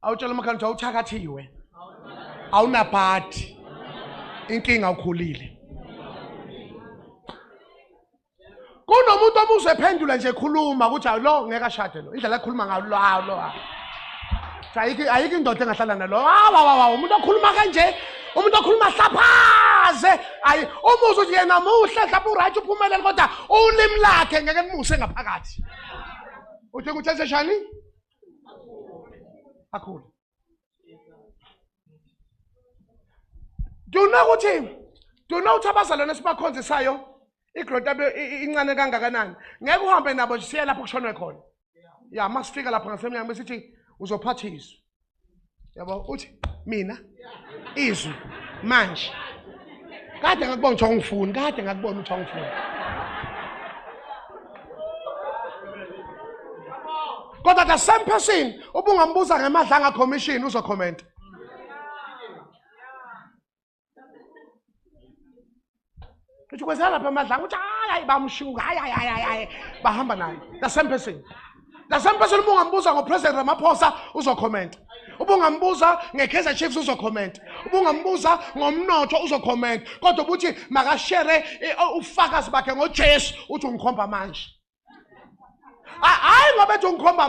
awutshela umakhanda uthakathiwe awunabhadi inkinga ukhulile kunomuntu omuze ephendula nje ekhuluma ukuthi lo ngeke ashade lo indlela ekhuluma ngayo lo ayike indoda engahlala nalo umuntu okhuluma kanje umuntu okhuluma hlaphaze ayi umuzi uthi yena muhle mhlawumbe uright uphumelele kodwa ulimi lakhe ngeke limuse ngaphakathi uthi nguthethe shani akhulu do know abazalwane esibakhonzisayo igrowth incane kangakanani ngeke uhambe nabo siye lapho kushonwe khona ya masifika lapho ngasemnyango besithi uzophathiswa yabo uthi mina izwi manje kade ngakubona ukuthi ungifuni kade ngakubona ukuthi ungifuni kodwa the same person ubungambuza ngemadlanga commission uzokhomenta uthi kwenzela lapha amadlanga uthi hayi bamshuka hayi bahamba naye the same person ubungambuza ngopresident Ramaphosa uzokhomenta ubungambuza ngeKaizer Chiefs uzokhomenta ubungambuza ngomnotho uzokhomenta kodwa ubuthi makashare ufakazi bakhe ngoJesu uthi ungikhomba manje hayi ngoba ethi ungikhomba